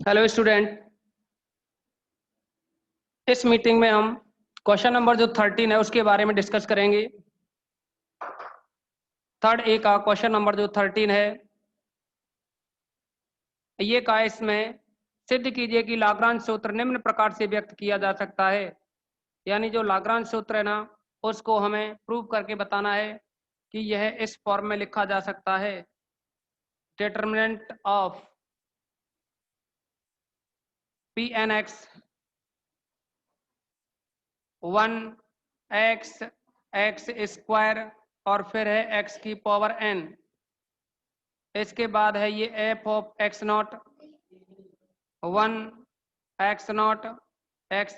Hello student, इस meeting में हम क्वेश्चन नंबर जो 13 है उसके बारे में डिस्कस करेंगे। थर्ड ए का क्वेश्चन नंबर जो 13 है ये का इसमें सिद्ध कीजिए कि लाग्रांज सूत्र निम्न प्रकार से व्यक्त किया जा सकता है। यानी जो लाग्रांज सूत्र है ना उसको हमें प्रूव करके बताना है कि यह इस फॉर्म में लिखा जा सकता है। Determinant of P N X 1 X square और फिर है एक्स की पावर n। इसके बाद है ये f of x naught 1 x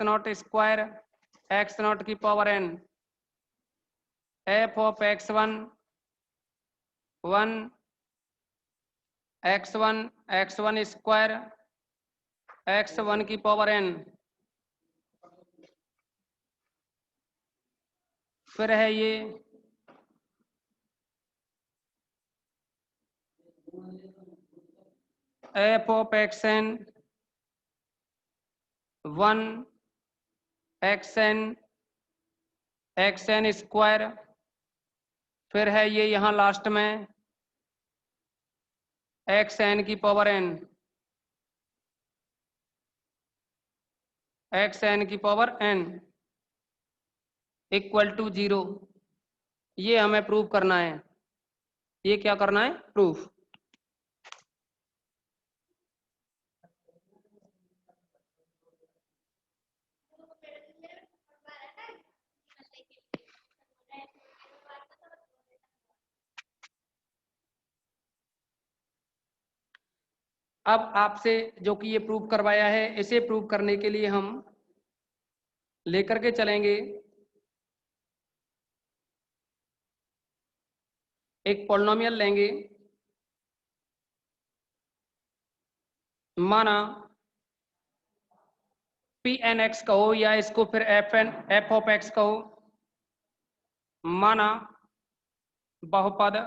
naught square x naught की power n। F of one x one square x one की पावर n। फिर है ये f of x n 1 x n square. फिर है ये यहाँ लास्ट में एक्स एन की पावर n, एक्स एन की पावर n इक्वल टू 0। ये हमें प्रूव करना है। ये क्या करना है? प्रूफ। अब आपसे जो कि ये प्रूव करवाया है इसे प्रूव करने के लिए हम लेकर के चलेंगे एक पॉलिनोमियल लेंगे। माना पी एन एक्स कहो या इसको फिर एफ ऑफ एक्स कहो। माना बहुपद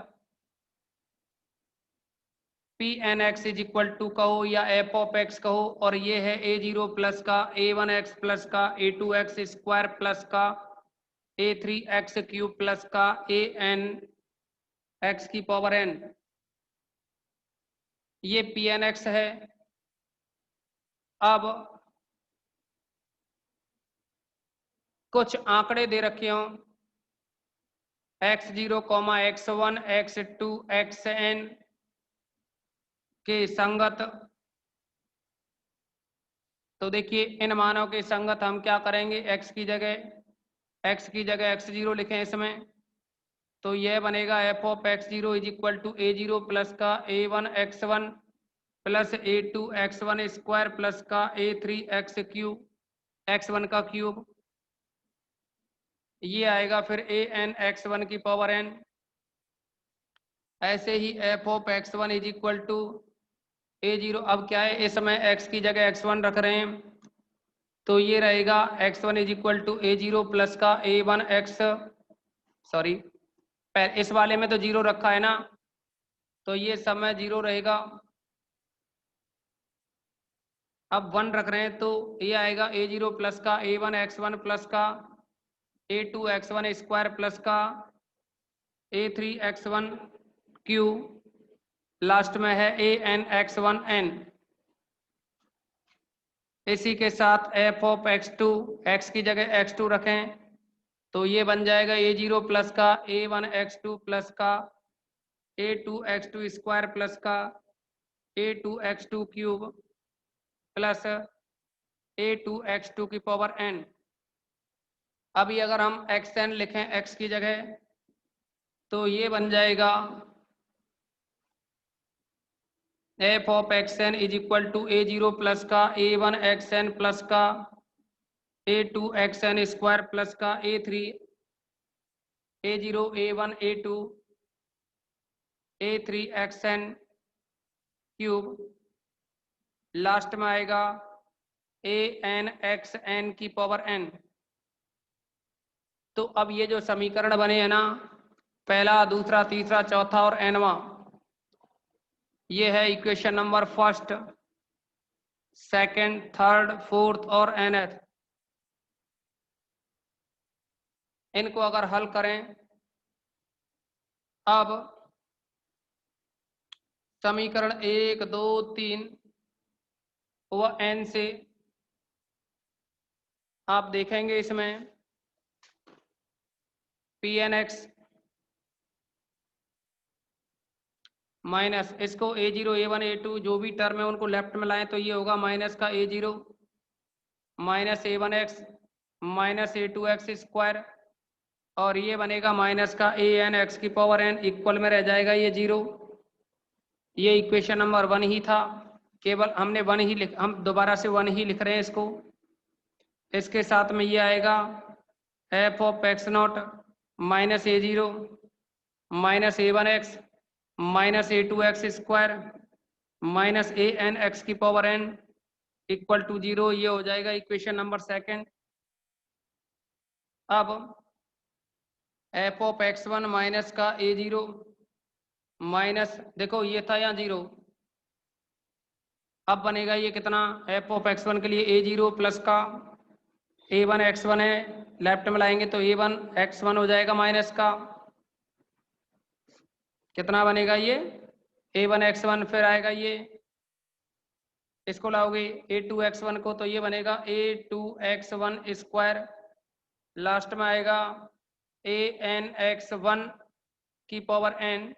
P N X is equal to कहो या एफ ऑफ एक्स कहो और ये है ए जीरो प्लस का a1x प्लस का a2x स्क्वायर प्लस का a3x क्यूब प्लस का an x की पावर n। ये पी एन एक्स है। अब कुछ आंकड़े दे रखे हों x0, x1, x2, xn के संगत। तो देखिए इन मानों के संगत हम क्या करेंगे, x की जगह x0 लिखें इसमें। तो यह बनेगा F of x0 is equal to a0 plus का a1x1 plus a2x1 square plus का a3x क्यूब x1 का क्यूब। ये आएगा फिर an x1 की पावर n। ऐसे ही f of x1 is equal to a0। अब क्या है, इस समय x की जगह x1 रख रहे हैं तो ये रहेगा x1 is equal to a0 plus का a1x, सॉरी इस वाले में तो 0 रखा है ना तो ये समय 0 रहेगा। अब 1 रख रहे हैं तो ये आएगा a0 प्लस का a1x1 प्लस का a2x1 स्क्वायर प्लस का a3x1 क्यूब। लास्ट में है anx1n। इसी के साथ एफ ऑफ x2, x की जगह x2 रखें तो ये बन जाएगा a0 प्लस का a1x2 प्लस का a2x2 स्क्वायर प्लस का a2x2 क्यूब प्लस a2x2 की पावर n। अभी अगर हम xn लिखें x की जगह तो ये बन जाएगा F of xn is equal to a0 plus का a1xn प्लस का a2xn स्क्वायर प्लस का a3 a0 a1 a2 a3xn cube. Last में आएगा anxn की पावर n। तो अब ये जो समीकरण बने हैं ना, पहला, दूसरा, तीसरा, चौथा और nवां, ये है equation number first. Second, third, fourth और nth, इनको अगर हल करें, अब समीकरण 1, 2, 3 व n से आप देखेंगे इसमें पी एन एक्स माइनस इसको a0, a1, a2 जो भी टर्म है उनको लेफ्ट में लाएं तो ये होगा माइनस का a0 minus a1x minus a2x square, और ये बनेगा माइनस का an x की पावर n, इक्वल में रह जाएगा ये 0। ये इक्वेशन नंबर 1 ही था, केवल हमने 1 ही लिख, हम दोबारा से 1 ही लिख रहे हैं इसको। इसके साथ में ये आएगा F of x not minus a0 minus a1x minus a2x square minus an x की पावर n इक्वल टू 0। ये हो जाएगा इक्वेशन नंबर सेकंड। अब एफ ऑफ x1 माइनस का a0 माइनस, देखो ये था यहाँ 0, अब बनेगा ये कितना, एफ ऑफ x1 के लिए a0 प्लस का a1 x1 है, लेफ्ट में लाएंगे तो a1 x1 हो जाएगा माइनस का कितना बनेगा ये a1 x1, फिर आएगा ये, इसको लाओगे a2 x1 को तो ये बनेगा a2 x1 स्क्वायर, लास्ट में आएगा an x1 की पावर n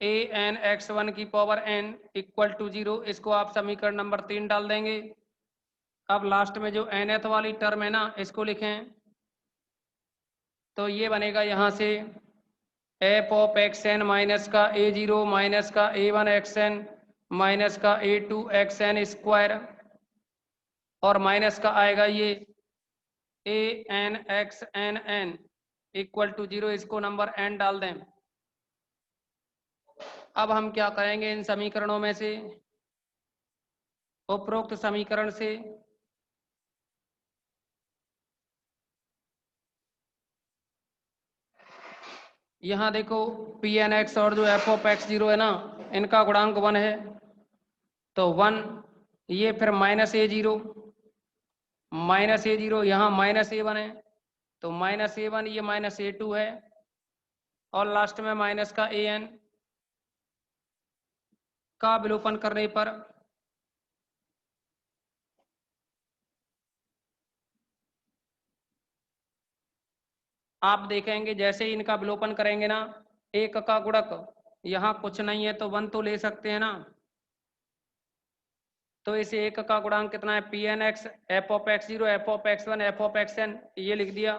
an x1 की पावर n इक्वल टू 0। इसको आप समीकरण नंबर 3 डाल देंगे। अब लास्ट में जो nth वाली टर्म है ना, इसको लिखें तो ये बनेगा यहाँ से F of x N minus का a0 माइनस का a1 xn माइनस का a2 xn स्क्वायर, और माइनस का आएगा ये an x n n equal to 0। इसको नंबर n डाल दें। अब हम क्या करेंगे, इन समीकरणों में से उपरोक्त समीकरण से यहाँ देखो पी एन एक्स और जो एफ ऑफ एक्स 0 है ना, इनका गुणांक 1 है तो 1, ये फिर माइनस a0 यहाँ माइनस a1 है तो माइनस a1, ये माइनस a2 है, और लास्ट में माइनस का an का विलोपन करने पर आप देखेंगे जैसे ही इनका विलोपन करेंगे ना, एक का गुणक यहाँ कुछ नहीं है तो 1 तो ले सकते हैं ना, तो इस एक का गुणांक कितना है, P N X F of X 0 F of x1 F of xn, ये लिख दिया।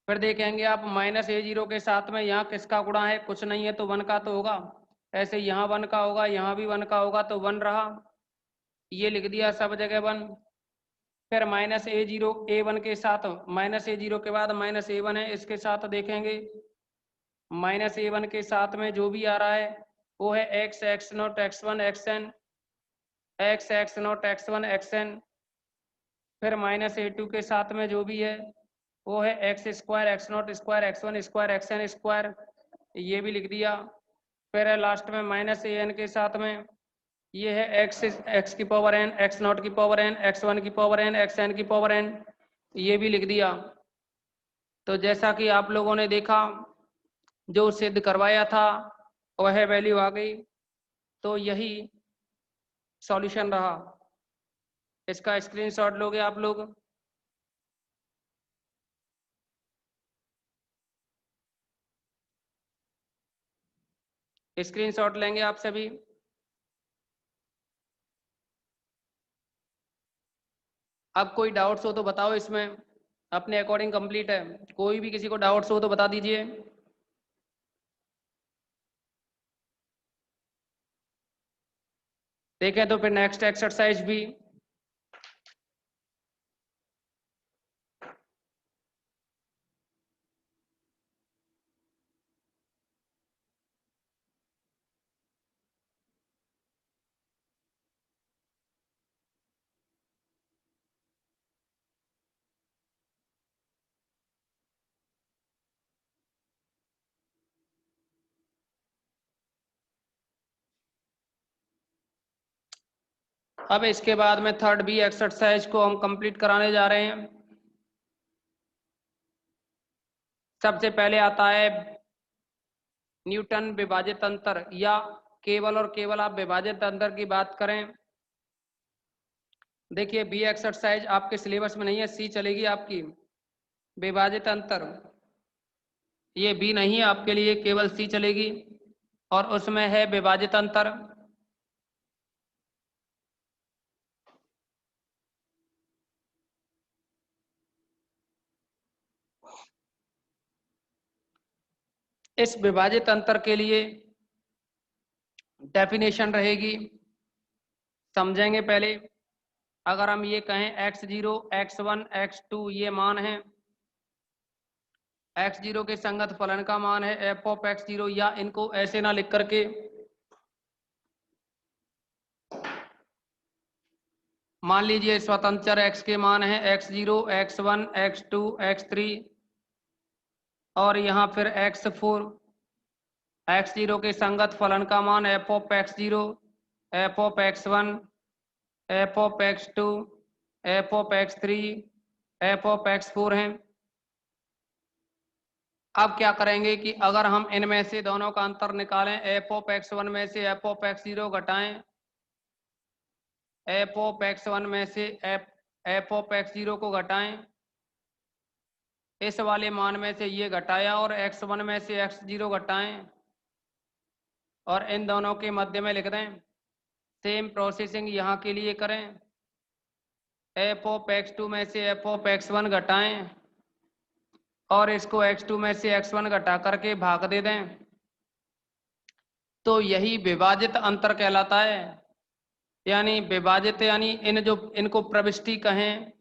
फिर देखेंगे आप माइनस a0 के साथ में यहाँ किसका गुणा है, कुछ नहीं है तो 1 का तो होगा, ऐसे यहाँ 1 का होगा, यहाँ भी 1 का होगा तो 1 रहा, ये लिख दिया सब जगह 1। फिर माइनस a0 a1 के साथ, माइनस a0 के बाद माइनस a1 है, इसके साथ देखेंगे माइनस a1 के साथ में जो भी आ रहा है वो है x x not x1 xn x x not x1 xn, फिर माइनस a2 के साथ में जो भी है वो है x square x naught square x1 square xn square, ये भी लिख दिया। फिर है लास्ट में माइनस an के साथ में ये है x की पावर n x नॉट की पावर n x1 की पावर n xn की पावर n, ये भी लिख दिया। तो जैसा कि आप लोगों ने देखा, जो सिद्ध करवाया था वह वैल्यू आ गई, तो यही सॉल्यूशन रहा। इसका स्क्रीनशॉट लोगे आप लोग, स्क्रीनशॉट लेंगे आप सभी। अब कोई डाउट्स हो तो बताओ, इसमें अपने अकॉर्डिंग कंप्लीट है, कोई भी किसी को डाउट्स हो तो बता दीजिए। देखें तो फिर नेक्स्ट एक्सरसाइज भी अब इसके बाद में थर्ड बी एक्सरसाइज को हम कंप्लीट कराने जा रहे हैं। सबसे पहले आता है न्यूटन विभाजित अंतर, या केवल और केवल आप विभाजित अंतर की बात करें। देखिए बी एक्सरसाइज आपके सिलेबस में नहीं है, सी चलेगी आपकी। विभाजित अंतर ये बी नहीं है आपके लिए, केवल सी चलेगी, और उसमें है विभाजित अंतर। इस विभाजित अंतर के लिए डेफिनेशन रहेगी, समझेंगे पहले। अगर हम ये कहें x0, x1, x2 ये मान है, x0 के संगत फलन का मान है f ऑफ x0, या इनको ऐसे ना लिख करके मान लीजिए स्वतंत्र चर x के मान है x0, x1, x2, x3, और यहाँ फिर x4। x0 के संगत फलन का मान f of x0, f of x1, f of x2, f of x3, f of x4 है। अब क्या करेंगे कि अगर हम इनमें से दोनों का अंतर निकालें, f ऑफ x1 में से f ऑफ x0 घटाएं, f ऑफ x1 में से f ऑफ x0 को घटाएं, इस वाले मान में से ये घटाया और x1 में से x0 घटाएं, और इन दोनों के मध्य में लिख दें। सेम प्रोसेसिंग यहाँ के लिए करें, f ऑफ x2 में से f ऑफ x1 घटाएं और इसको x2 में से x1 घटा करके भाग दे दें, तो यही विभाजित अंतर कहलाता है। यानी विभाजित यानी इनको प्रविष्टि कहें,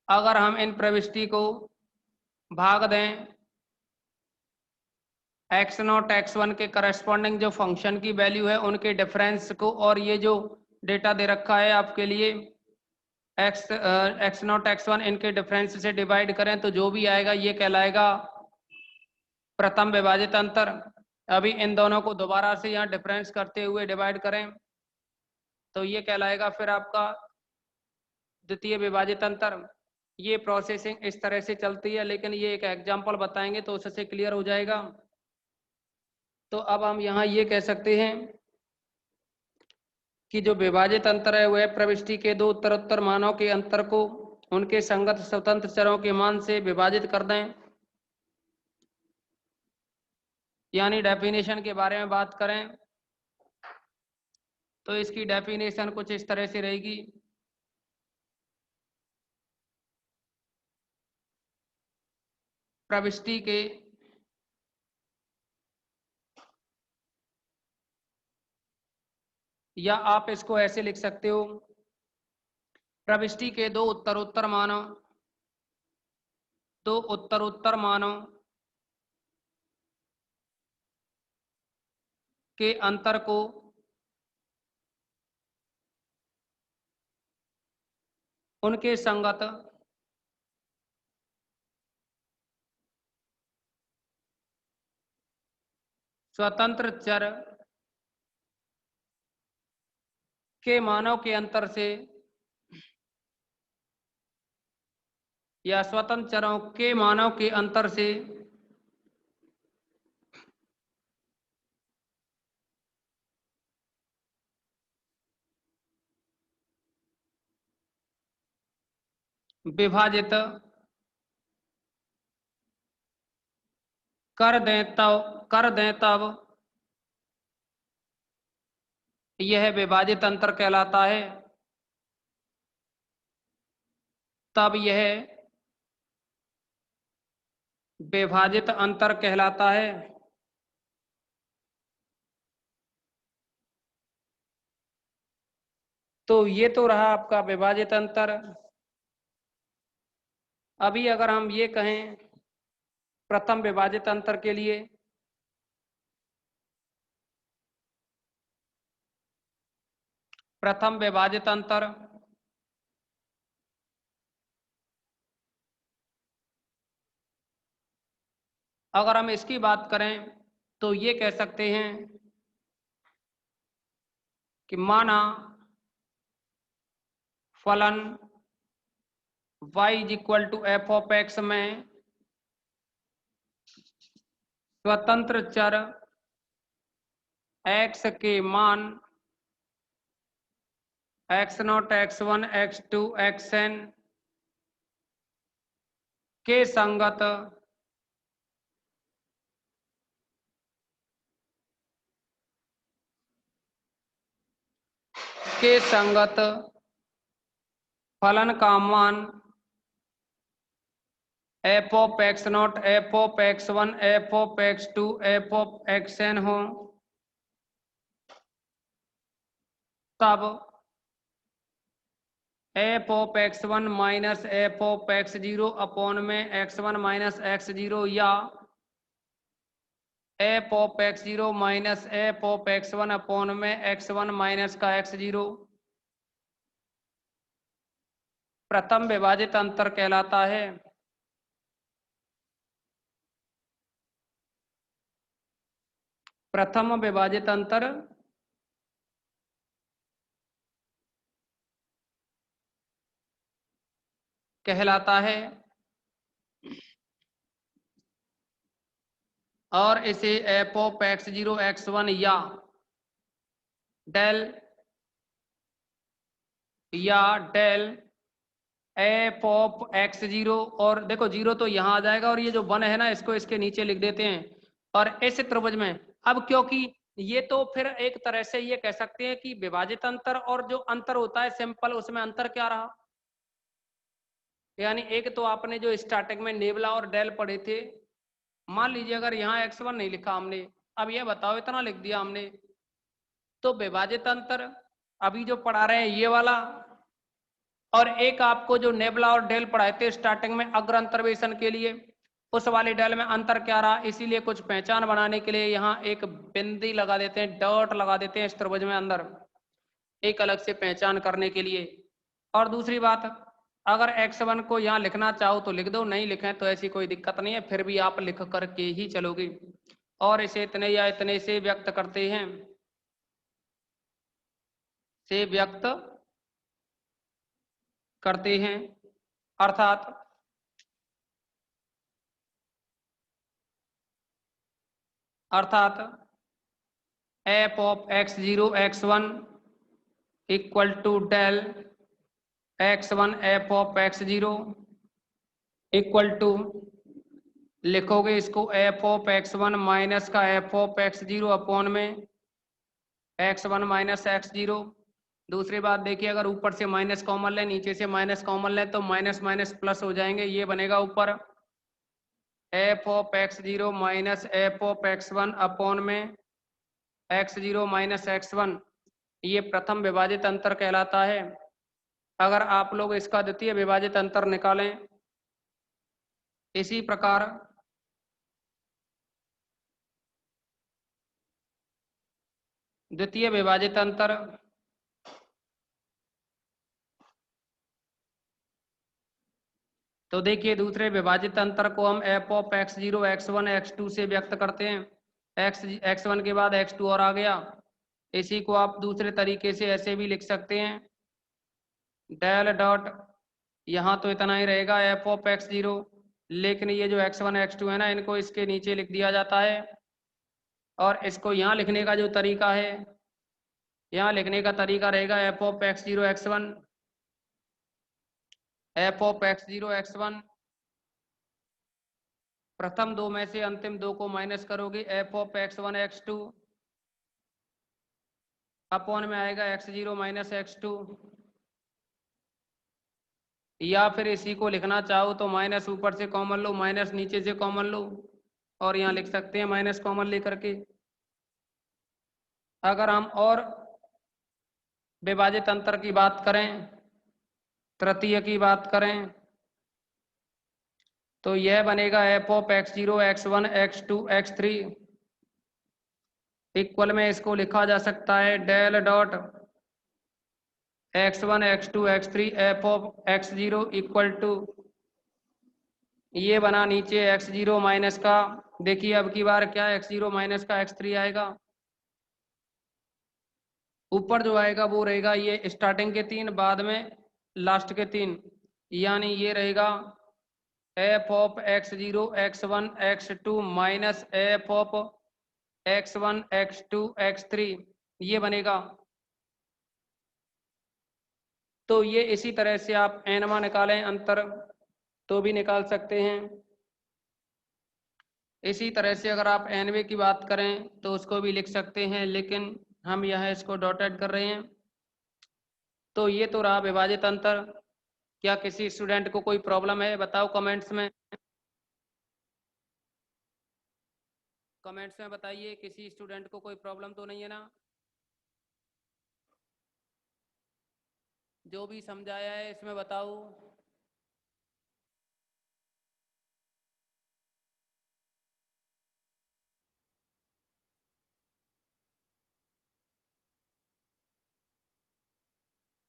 अगर हम इन प्रविष्टि को भाग दें x0 x1 के करस्पॉन्डिंग जो फंक्शन की वैल्यू है उनके डिफरेंस को, और ये जो डेटा दे रखा है आपके लिए x0 x1 इनके डिफरेंस से डिवाइड करें, तो जो भी आएगा ये कहलाएगा प्रथम विभाजित अंतर। अभी इन दोनों को दोबारा से यहाँ डिफरेंस करते हुए डिवाइड करें, तो ये कहलाएगा फिर आपका द्वितीय विभाजित अंतर। ये प्रोसेसिंग इस तरह से चलती है, लेकिन ये एक एग्जांपल बताएंगे तो उससे क्लियर हो जाएगा। तो अब हम यहाँ ये कह सकते हैं कि जो विभाजित अंतर है वह प्रविष्टि के दो उत्तरोत्तर मानों के अंतर को उनके संगत स्वतंत्र चरों के मान से विभाजित कर दें। यानी डेफिनेशन के बारे में बात करें तो इसकी डेफिनेशन कुछ इस तरह से रहेगी। प्रविष्टि के या आप इसको ऐसे लिख सकते हो, प्रविष्टि के दो उत्तरोत्तर मानों के अंतर को उनके संगत स्वतंत्र चर के मानों के अंतर से या स्वतंत्र चरों के मानों के अंतर से विभाजित कर दें तब यह विभाजित अंतर कहलाता है। तब यह विभाजित अंतर कहलाता है। तो ये तो रहा आपका विभाजित अंतर। अभी अगर हम ये कहें प्रथम विभाजित अंतर के लिए, प्रथम विभाजित अंतर अगर हम इसकी बात करें तो ये कह सकते हैं कि माना फलन y is equal to F of X में स्वतंत्र चर x के मान x0, x1, x2, xn के संगत फलन का मान f of x naught, f of x one, F of x two, F of x n हो, तब f of x one minus f of x zero upon में x one minus x zero, या f of x zero minus f of x one upon में x one minus का x zero प्रथम विभाजित अंतर कहलाता है। प्रथम विभाजित अंतर कहलाता है और इसे f of x zero x one या del f of x zero, और देखो जीरो तो यहाँ आ जाएगा और ये जो वन है ना इसको इसके नीचे लिख देते हैं और ऐसे त्रिभुज में। अब क्योंकि ये तो फिर एक तरह से ये कह सकते हैं कि विभाजित अंतर और जो अंतर होता है सिंपल, उसमें अंतर क्या रहा, यानी एक तो आपने जो स्टार्टिंग में नेबला और डेल पढ़े थे, मान लीजिए अगर यहाँ x1 नहीं लिखा हमने, अब ये बताओ इतना लिख दिया हमने, तो विभाजित अंतर अभी जो पढ़ा रहे हैं ये वाला, और एक आपको जो नेबला और डेल पढ़ाए थे स्टार्टिंग में अग्र अंतर्वेशन के लिए, उस वाले डेल में अंतर क्या रहा। इसीलिए कुछ पहचान बनाने के लिए यहाँ एक बिंदी लगा देते हैं, डॉट लगा देते हैं इस त्रिभुज में अंदर, एक अलग से पहचान करने के लिए। और दूसरी बात, अगर x1 को यहाँ लिखना चाहो तो लिख दो, नहीं लिखें तो ऐसी कोई दिक्कत नहीं है, फिर भी आप लिख करके ही चलोगे। और इसे इतने या इतने से व्यक्त करते हैं, से व्यक्त करते हैं, अर्थात f of x zero x one equal to del x one F of x zero equal to, लिखोगे इसको f of x one minus का f of x zero upon में x one minus x zero. दूसरी बात देखिए, अगर ऊपर से माइनस कॉमन लें नीचे से माइनस कॉमन लें तो माइनस माइनस प्लस हो जाएंगे, ये बनेगा ऊपर f of x zero minus f of x one upon में x zero minus x one, ये प्रथम विभाजित अंतर कहलाता है। अगर आप लोग इसका द्वितीय विभाजित अंतर निकालें इसी प्रकार द्वितीय विभाजित अंतर तो देखिए दूसरे विभाजित अंतर को हम F of x zero x one X two से व्यक्त करते हैं, एक्स वन के बाद एक्स टू और आ गया। इसी को आप दूसरे तरीके से ऐसे भी लिख सकते हैं, डेल डॉट, यहाँ तो इतना ही रहेगा एफ ऑफ एक्स जीरो, लेकिन ये जो एक्स वन एक्स टू है ना इनको इसके नीचे लिख दिया जाता है। और इसको यहाँ लिखने का जो तरीका है, यहाँ लिखने का तरीका रहेगा F of x zero x one, F of x zero x one, प्रथम दो में से अंतिम दो को माइनस करोगे, F of x one X two upon में आएगा X zero minus X two, या फिर इसी को लिखना चाहो तो माइनस ऊपर से कॉमन लो, माइनस नीचे से कॉमन लो और यहाँ लिख सकते हैं माइनस कॉमन लेकर के। अगर हम और विभाजित अंतर की बात करें, तृतीय की बात करें, तो यह बनेगा F of x zero x one X two X three equal में इसको लिखा जा सकता है del dot X one X two X three F of x zero equal to ये बना नीचे x0 माइनस का, देखिए अब की बार क्या x0 माइनस का x3 आएगा, ऊपर जो आएगा वो रहेगा ये स्टार्टिंग के 3, बाद में लास्ट के 3, यानी ये रहेगा F of x0 x1 x2 minus f of x1 x2 x3, ये बनेगा। तो ये इसी तरह से आप एनवा निकालें अंतर तो भी निकाल सकते हैं। इसी तरह से अगर आप एनवे की बात करें तो उसको भी लिख सकते हैं, लेकिन हम यह इसको डॉटेड कर रहे हैं। तो ये तो रहा विभाजित अंतर। क्या किसी स्टूडेंट को कोई प्रॉब्लम है, बताओ कमेंट्स में, कमेंट्स में बताइए किसी स्टूडेंट को कोई प्रॉब्लम तो नहीं है ना। जो भी समझाया है इसमें बताओ।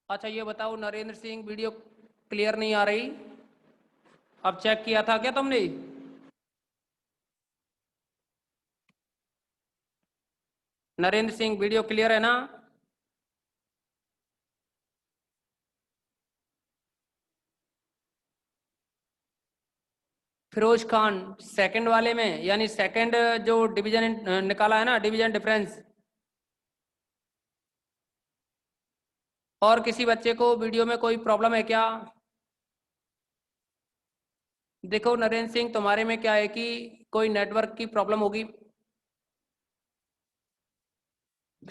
अच्छा ये बताओ, नरेंद्र सिंह वीडियो क्लियर नहीं आ रही, अब चेक किया था क्या तुमने? नरेंद्र सिंह वीडियो क्लियर है ना? फिरोज खान सेकंड वाले में, यानी सेकंड जो डिवीजन निकाला है ना, डिवीजन डिफरेंस। और किसी बच्चे को वीडियो में कोई प्रॉब्लम है क्या? देखो नरेंद्र सिंह, तुम्हारे में क्या है कि कोई नेटवर्क की प्रॉब्लम होगी।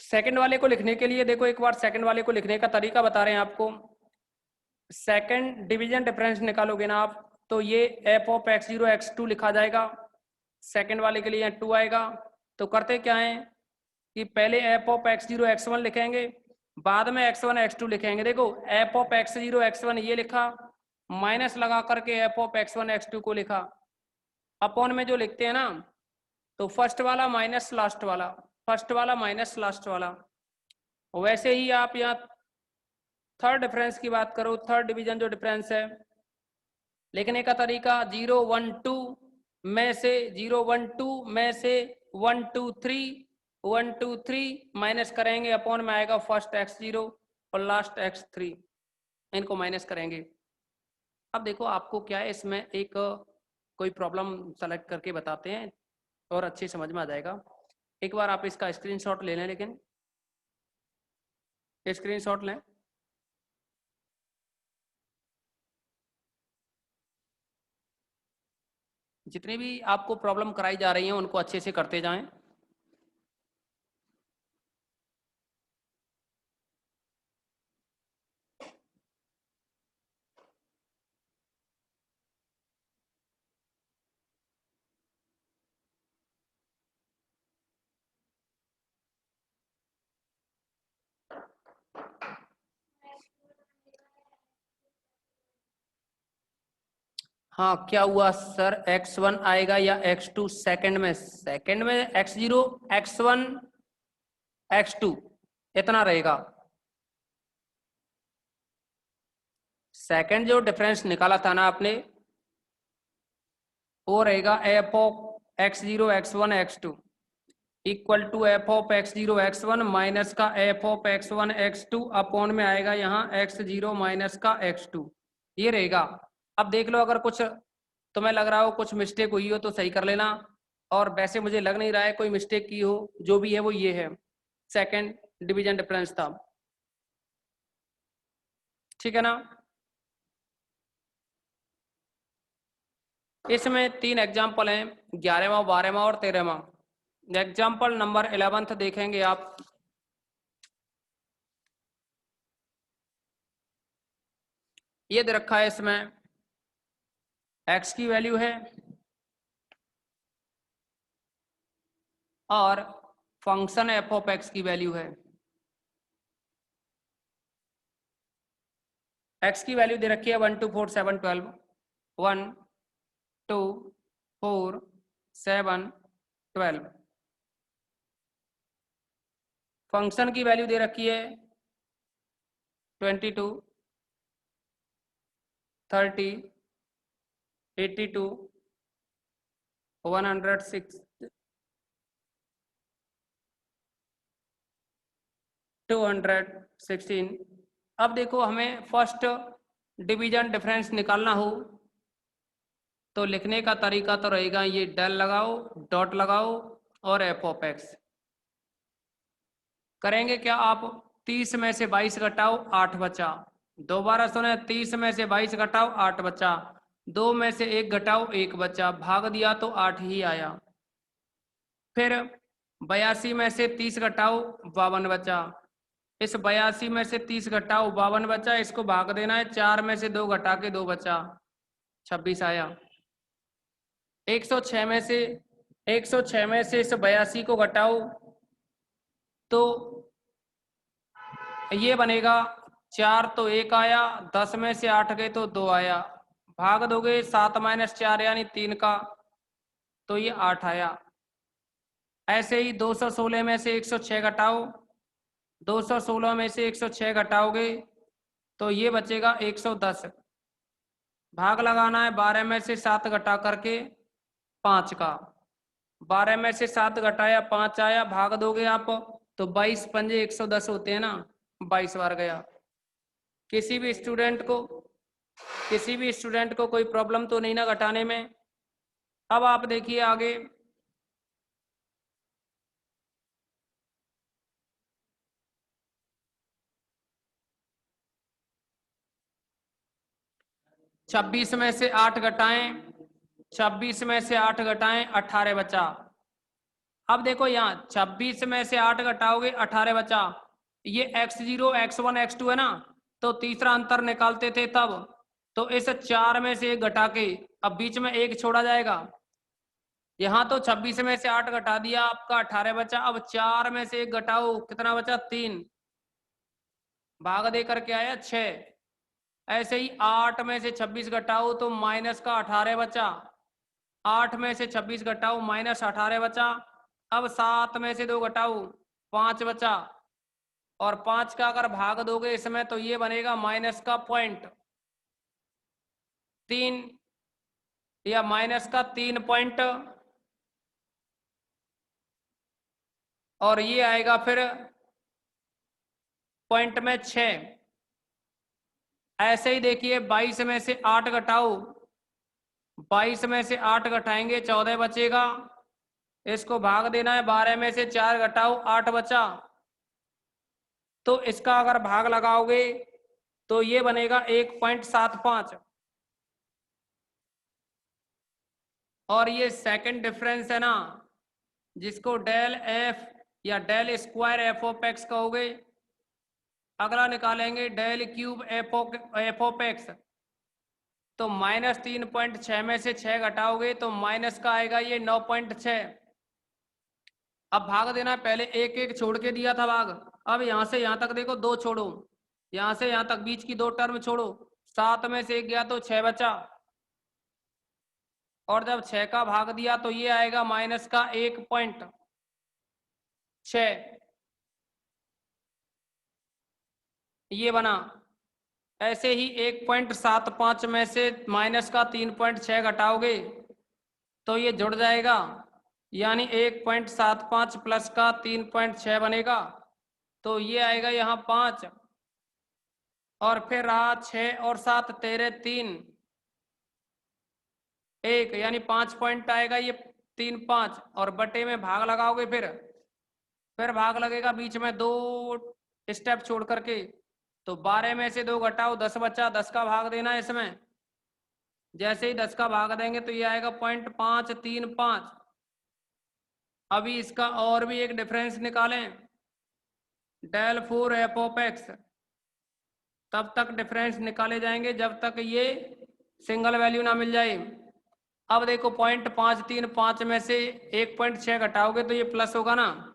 सेकंड वाले को लिखने के लिए देखो, एक बार सेकंड वाले को लिखने का तरीका बता रहे हैं आपको। सेकंड डिवीजन डिफरेंस निकालोगे ना आप, तो ये एफ ऑफ x0 x2 लिखा जाएगा। सेकंड वाले के लिए यहाँ 2 आएगा। तो करते क्या है कि पहले एफ ऑफ x0 x1 लिखेंगे, बाद में x1 x2 लिखेंगे। देखो एफ ऑफ x0 x1 ये लिखा, माइनस लगा करके एफ ऑफ x1 x2 को लिखा। अपॉन में जो लिखते हैं ना, तो फर्स्ट वाला माइनस लास्ट वाला, फर्स्ट वाला माइनस लास्ट वाला। वैसे ही आप यहाँ थर्ड डिफरेंस की बात करो, थर्ड डिवीजन जो डिफरेंस है, लिखने का तरीका 0 1 2 में से 0 1 2 में से 1 2 3 1 2 3 माइनस करेंगे, अपॉन में आएगा फर्स्ट x0 और लास्ट x3, इनको माइनस करेंगे। अब देखो आपको क्या है, इसमें एक कोई प्रॉब्लम सेलेक्ट करके बताते हैं और अच्छे समझ में आ जाएगा। एक बार आप इसका स्क्रीनशॉट ले लें, लेकिन स्क्रीनशॉट लें। जितनी भी आपको प्रॉब्लम कराई जा रही हैं उनको अच्छे से करते जाएं। हाँ क्या हुआ सर, x1 आएगा या x2 सेकंड में? सेकंड में x0 x1 x2 इतना रहेगा। सेकंड जो डिफरेंस निकाला था ना आपने, वो रहेगा F of x0 x1 x2 equal to F of x0 x1 minus का f of x1 x2 upon में आएगा यहाँ x0 माइनस का x2, ये रहेगा। अब देख लो, अगर कुछ तुम्हें लग रहा हो कुछ मिस्टेक हुई हो तो सही कर लेना, और वैसे मुझे लग नहीं रहा है कोई मिस्टेक की हो, जो भी है वो ये है, सेकंड डिवीजन डिफरेंस था। ठीक है ना? इसमें 3 एग्जाम्पल हैं, 11वां 12वां और 13वां। एग्जाम्पल नंबर 11 देखेंगे आप। ये दे रखा है, इसमें x की वैल्यू है और फंक्शन एफ ऑफ एक्स की वैल्यू है। x की वैल्यू दे रखी है 1 2 4 7 12, 1 2 4 7 12। फंक्शन की वैल्यू दे रखी है 22 30 82 106 216। अब देखो हमें फर्स्ट डिवीजन डिफरेंस निकालना हो तो लिखने का तरीका तो रहेगा ये डेल लगाओ, डॉट लगाओ और एफ ऑफ एक्स। करेंगे क्या आप, 30 में से 22 घटाओ 8 बचा। दोबारा सुने, 30 में से 22 घटाओ 8 बचा। 2 में से 1 घटाओ 1 बचा, भाग दिया तो 8 ही आया। फिर 82 में से 30 घटाओ 52 बचा। इस 82 में से 30 घटाओ 52 बचा, इसको भाग देना है, 4 में से 2 घटा के 2 बचा, 26 आया। 106 में से 106 में से इस 82 को घटाओ तो ये बनेगा 4 तो 1 आया, 10 में से 8 गए तो 2 आया, भाग दोगे 7 माइनस 4 यानी 3 का तो ये 8 आया। ऐसे ही 216 में से 106 घटाओ, 216 में से 106 घटाओगे तो ये बचेगा 110। भाग लगाना है 12 में से 7 घटा करके 5 का, 12 में से 7 घटाया 5 आया, भाग दोगे आप तो 22 पंजे 110 होते हैं ना, 22 बार गया। किसी भी स्टूडेंट को कोई प्रॉब्लम तो नहीं ना घटाने में। अब आप देखिए आगे, छब्बीस में से 8 घटाएं, 26 में से 8 घटाएं 18 बचा। अब देखो यहाँ 26 में से 8 घटाओगे 18 बचा, ये x0 x1 x2 है ना, तो तीसरा अंतर निकालते थे तब, तो इस 4 में से 1 घटा के अब बीच में 1 छोड़ा जाएगा। यहाँ तो 26 में से 8 घटा दिया आपका 18 बचा, अब 4 में से 1 घटाओ कितना बचा 3, भाग दे करके आया 6। ऐसे ही 8 में से 26 घटाओ तो माइनस का 18 बचा, 8 में से 26 घटाओ माइनस 18 बचा। अब 7 में से 2 घटाओ 5 बचा, और 5 का अगर भाग दोगे इसमें तो ये बनेगा माइनस का 0.3 या माइनस का 3 पॉइंट, और ये आएगा फिर पॉइंट में 6। ऐसे ही देखिए 22 में से 8 घटाओ, 22 में से 8 घटाएंगे 14 बचेगा, इसको भाग देना है, 12 में से 4 घटाओ 8 बचा, तो इसका अगर भाग लगाओगे तो ये बनेगा 1.75। और ये सेकंड डिफरेंस है ना, जिसको डेल एफ या del square F of X कहोगे। अगला निकालेंगे del cube F of X, तो -3.6 में से 6 घटाओगे तो माइनस का आएगा ये 9.6। अब भाग देना, पहले एक एक छोड़ के दिया था भाग, अब यहां से यहां तक देखो 2 छोड़ो, यहां से यहां तक बीच की 2 टर्म छोड़ो, 7 में से 1 गया तो 6 बचा, और जब 6 का भाग दिया तो ये आएगा माइनस का 1.6, ये बना। ऐसे ही 1.75 में से माइनस का 3.6 घटाओगे तो ये जुड़ जाएगा, यानी 1.75 प्लस का 3.6 बनेगा, तो ये आएगा यहाँ 5, और फिर रहा 6 और 7 13 3 1, यानी 5 पॉइंट आएगा ये 3 5, और बटे में भाग लगाओगे, फिर भाग लगेगा बीच में 2 स्टेप छोड़ करके, तो 12 में से 2 घटाओ 10 बचा, 10 का भाग देना है इसमें, जैसे ही 10 का भाग देंगे तो ये आएगा 0.535। अभी इसका और भी एक डिफरेंस निकालें, डेल 4 एफ ऑफ एक्स, तब तक डिफरेंस निकाले जाएंगे जब तक ये सिंगल वैल्यू ना मिल जाए। अब देखो 0.535 में से 1.6 घटाओगे तो ये प्लस होगा ना,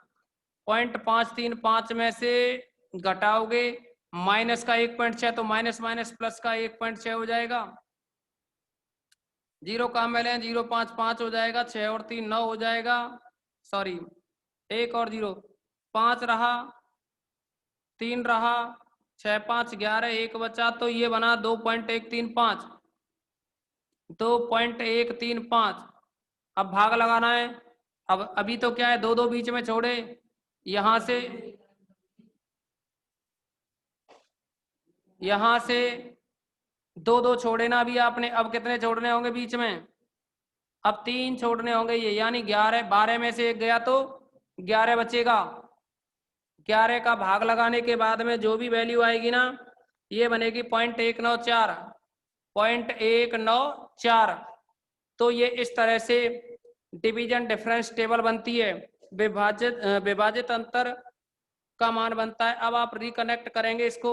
0.535 में से घटाओगे माइनस का 1.6, तो माइनस माइनस प्लस का 1.6 हो जाएगा, 0 काम में लें 0.55 हो जाएगा, 6 और 3 9 हो जाएगा, सॉरी 1 और 0 5 रहा, 3 रहा, 6 5 11 1 बचा, तो ये बना 2.135। 2.135। अब भाग लगाना है। अब अभी तो क्या है, दो दो बीच में छोड़े, यहां से दो दो छोड़े ना अभी आपने। अब कितने छोड़ने होंगे बीच में? अब 3 छोड़ने होंगे ये, यानी 11। 12 में से एक गया तो 11 बचेगा। 11 का भाग लगाने के बाद में जो भी वैल्यू आएगी ना, ये बनेगी 0.194। 0.194। तो ये इस तरह से डिवीजन डिफरेंस टेबल बनती है। विभाजित अंतर का मान बनता है। अब आप रिकनेक्ट करेंगे इसको।